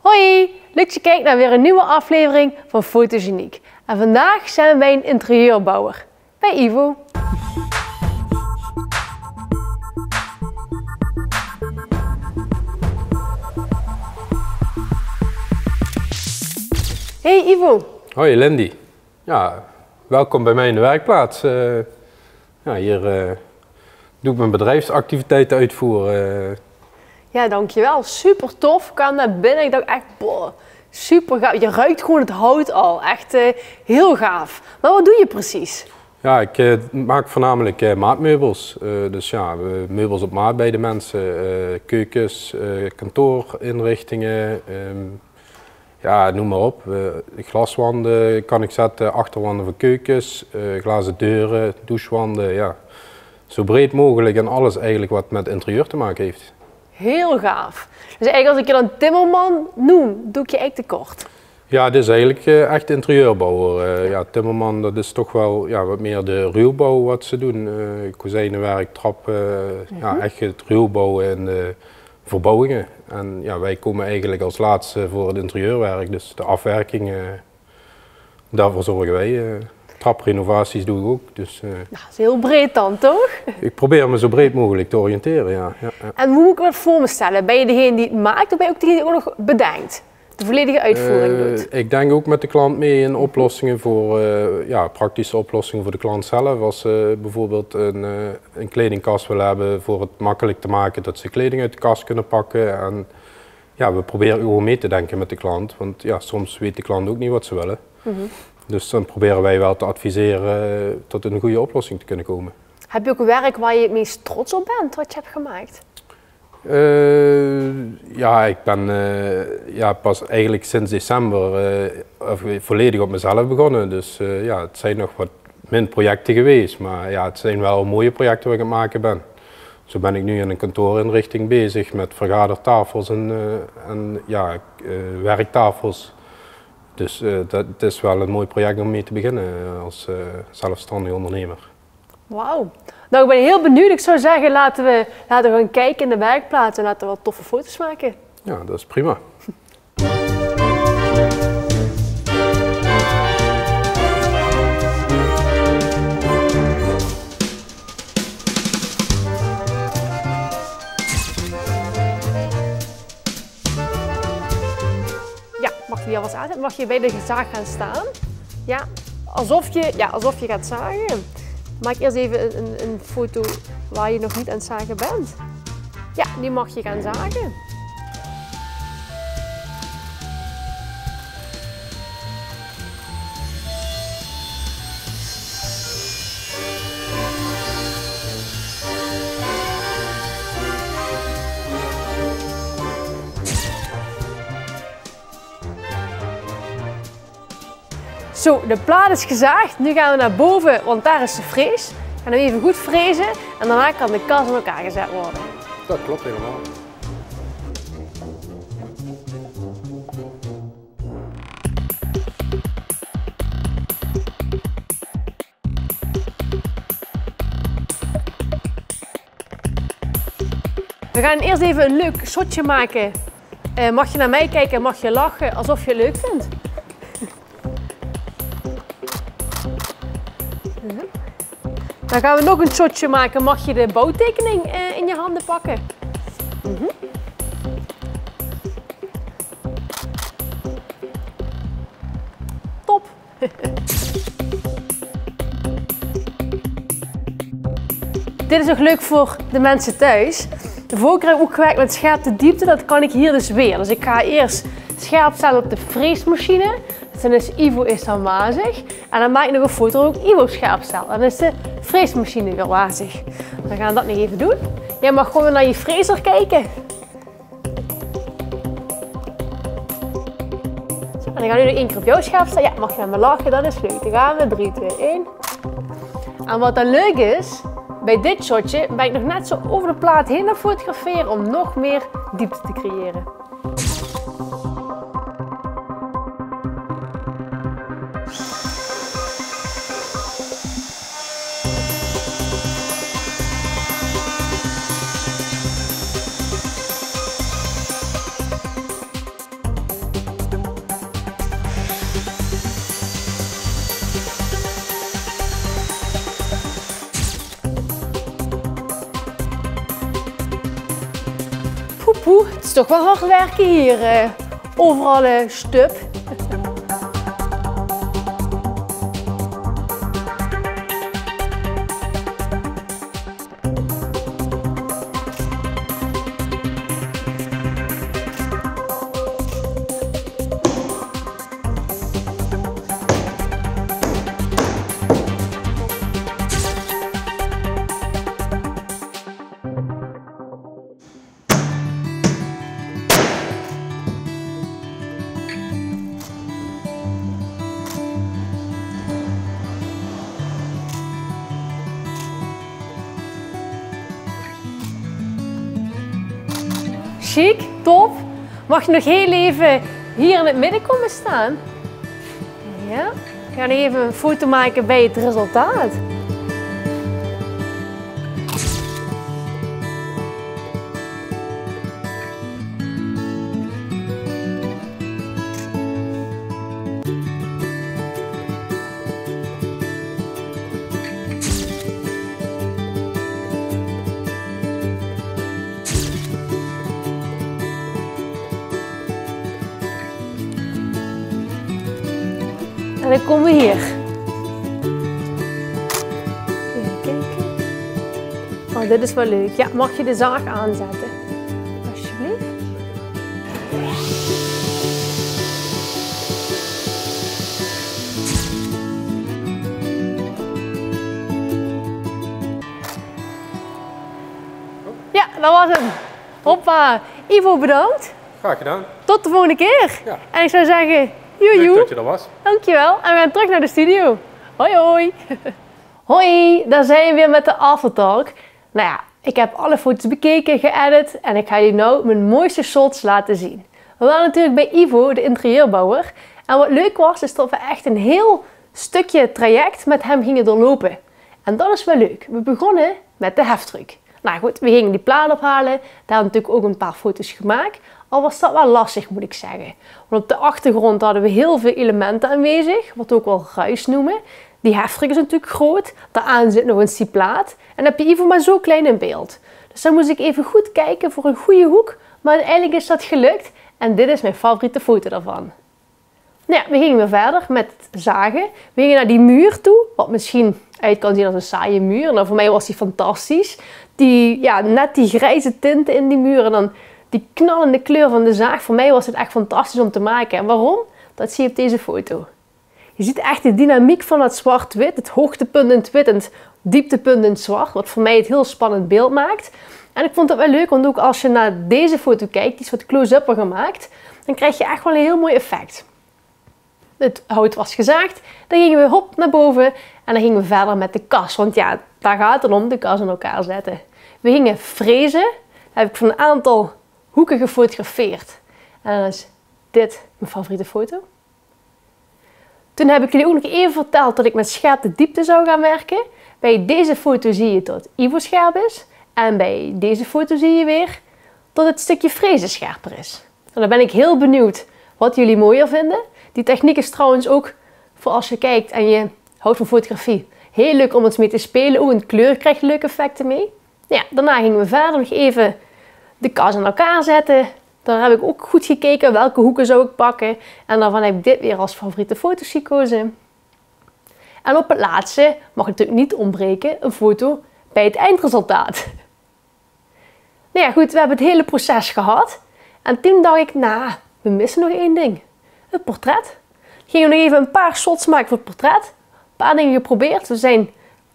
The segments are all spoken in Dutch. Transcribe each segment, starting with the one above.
Hoi, leuk dat je kijkt naar weer een nieuwe aflevering van Fotogeniek. En vandaag zijn we bij een interieurbouwer, bij Ivo. Hey Ivo. Hoi Lindy. Ja, welkom bij mij in de werkplaats. Hier doe ik mijn bedrijfsactiviteiten uitvoeren. Ja, dankjewel. Super tof. Ik kwam naar binnen en ik dacht echt, boah, super gaaf. Je ruikt gewoon het hout al. Echt heel gaaf. Maar wat doe je precies? Ja, ik maak voornamelijk maatmeubels. Dus ja, meubels op maat bij de mensen. Keukens, kantoorinrichtingen. Ja, noem maar op. Glaswanden kan ik zetten, achterwanden voor keukens, glazen deuren, douchewanden. Ja. Zo breed mogelijk en alles eigenlijk wat met interieur te maken heeft. Heel gaaf. Dus eigenlijk als ik je dan timmerman noem, doe ik je echt tekort. Ja, dit is eigenlijk echt interieurbouwer. Ja, timmerman, dat is toch wel ja, wat meer de ruwbouw wat ze doen. Kozijnenwerk, trappen, ja, echt het ruwbouwen en de verbouwingen. En ja, wij komen eigenlijk als laatste voor het interieurwerk, dus de afwerking, daarvoor zorgen wij. Traprenovaties doe ik ook. Dus, dat is heel breed dan, toch? Ik probeer me zo breed mogelijk te oriënteren, ja. Ja. En hoe moet ik dat voor me stellen? Ben je degene die het maakt of ben je ook degene die ook nog bedenkt? De volledige uitvoering doet? Ik denk ook met de klant mee in oplossingen voor, ja, praktische oplossingen voor de klant zelf. Als ze bijvoorbeeld een kledingkast willen hebben voor het makkelijk te maken dat ze kleding uit de kast kunnen pakken. En ja, we proberen gewoon mee te denken met de klant, want ja, soms weet de klant ook niet wat ze willen. Dus dan proberen wij wel te adviseren tot een goede oplossing te kunnen komen. Heb je ook werk waar je het meest trots op bent, wat je hebt gemaakt? Ja, ik ben ja, pas eigenlijk sinds december volledig op mezelf begonnen. Dus ja, het zijn nog wat min projecten geweest, maar ja, het zijn wel mooie projecten waar ik aan het maken ben. Zo ben ik nu in een kantoorinrichting bezig met vergadertafels en ja, werktafels. Dus dat is wel een mooi project om mee te beginnen als zelfstandig ondernemer. Wauw. Nou, ik ben heel benieuwd. Ik zou zeggen, laten we gaan kijken in de werkplaats en laten we wat toffe foto's maken. Ja, dat is prima. Ja, mag je die alvast aanzetten? Mag je bij de zaag gaan staan? Ja, alsof je gaat zagen. Maak eerst even een foto waar je nog niet aan het zagen bent. Ja, nu mag je gaan zagen. Zo, de plaat is gezaagd. Nu gaan we naar boven, want daar is de frees. We gaan hem even goed frezen en daarna kan de kast in elkaar gezet worden. Dat klopt helemaal. We gaan eerst even een leuk shotje maken. Mag je naar mij kijken en mag je lachen alsof je het leuk vindt. Dan gaan we nog een shotje maken. Mag je de bouwtekening in je handen pakken? Top! Dit is nog leuk voor de mensen thuis. De vorige keer heb ik ook gewerkt met scherpte diepte. Dat kan ik hier dus weer. Dus ik ga eerst scherp stellen op de freesmachine. Dan is Ivo dan wazig. En dan maak ik nog een foto ook Ivo scherp stellen. Dan is de freesmachine weer wazig. Dan gaan we dat nog even doen. Jij mag gewoon naar je freezer kijken. Zo, en dan gaan we nu nog één keer op jou scherp stellen. Ja, mag je naar me lachen, dat is leuk. Dan gaan we 3, 2, 1. En wat dan leuk is, bij dit shotje ben ik nog net zo over de plaat heen aan fotograferen om nog meer diepte te creëren. poe, het is toch wel hard werken hier. Overal stup. Chic, top. Mag je nog heel even hier in het midden komen staan? Ja. We gaan even een foto maken bij het resultaat. En dan komen we hier. Even kijken. Oh, dit is wel leuk. Ja, mag je de zaag aanzetten? Alsjeblieft. Ja, dat was hem. Hoppa. Ivo, bedankt. Graag gedaan. Tot de volgende keer. Ja. En ik zou zeggen, Leuk joejoe. dat je er was. Dankjewel. En we gaan terug naar de studio. Hoi hoi. Hoi, daar zijn we weer met de aftertalk. Nou ja, ik heb alle foto's bekeken, geëdit en ik ga jullie nou mijn mooiste shots laten zien. We waren natuurlijk bij Ivo, de interieurbouwer. En wat leuk was, is dat we echt een heel stukje traject met hem gingen doorlopen. En dat is wel leuk. We begonnen met de heftruck. Nou goed, we gingen die plaat ophalen. Daar hebben we natuurlijk ook een paar foto's gemaakt. Al was dat wel lastig, moet ik zeggen. Want op de achtergrond hadden we heel veel elementen aanwezig, wat we ook wel ruis noemen. Die heftruck is natuurlijk groot. Daaraan zit nog een ciplaat. En dan heb je Ivo maar zo klein in beeld. Dus dan moest ik even goed kijken voor een goede hoek. Maar uiteindelijk is dat gelukt. En dit is mijn favoriete foto daarvan. Nou ja, we gingen weer verder met zagen. We gingen naar die muur toe. Wat misschien uit kan zien als een saaie muur. Nou, voor mij was die fantastisch. Net die grijze tinten in die muur. En dan die knallende kleur van de zaag. Voor mij was het echt fantastisch om te maken. En waarom? Dat zie je op deze foto. Je ziet echt de dynamiek van het zwart-wit. Het hoogtepunt in het wit en het dieptepunt in het zwart. Wat voor mij het heel spannend beeld maakt. En ik vond het wel leuk, want ook als je naar deze foto kijkt, die is wat close-upper gemaakt, dan krijg je echt wel een heel mooi effect. Het hout was gezaagd, dan gingen we hop naar boven en dan gingen we verder met de kas. Want ja, daar gaat het om, de kas in elkaar zetten. We gingen frezen. Daar heb ik van een aantal hoeken gefotografeerd. En dan is dit mijn favoriete foto. Toen heb ik jullie ook nog even verteld dat ik met scherp de diepte zou gaan werken. Bij deze foto zie je dat Ivo scherp is. En bij deze foto zie je weer dat het stukje frezen scherper is. En dan ben ik heel benieuwd wat jullie mooier vinden. Die techniek is trouwens ook voor als je kijkt en je houdt van fotografie. Heel leuk om het mee te spelen. Ook in kleur krijg je leuke effecten mee. Ja, daarna gingen we verder nog even de kas in elkaar zetten. Dan heb ik ook goed gekeken welke hoeken zou ik pakken. En daarvan heb ik dit weer als favoriete foto's gekozen. En op het laatste mag natuurlijk niet ontbreken een foto bij het eindresultaat. Nou ja, goed, we hebben het hele proces gehad. En toen dacht ik, nou, we missen nog één ding. Het portret. Gingen we nog even een paar shots maken voor het portret. Een paar dingen geprobeerd. We zijn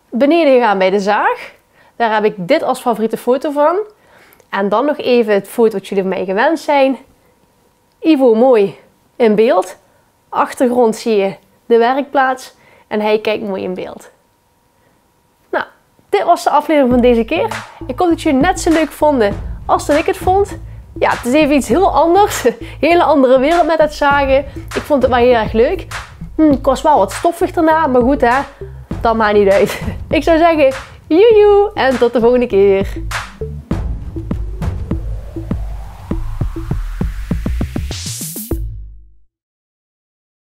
beneden gegaan bij de zaag. Daar heb ik dit als favoriete foto van. En dan nog even het foto wat jullie van mij gewend zijn. Ivo mooi in beeld. Achtergrond zie je de werkplaats. En hij kijkt mooi in beeld. Nou, dit was de aflevering van deze keer. Ik hoop dat jullie net zo leuk vonden als dat ik het vond. Ja, het is even iets heel anders. Een hele andere wereld met het zagen. Ik vond het wel heel erg leuk. Het was wel wat stoffig daarna, maar goed hè. Dat maakt niet uit. Ik zou zeggen, joejoe en tot de volgende keer.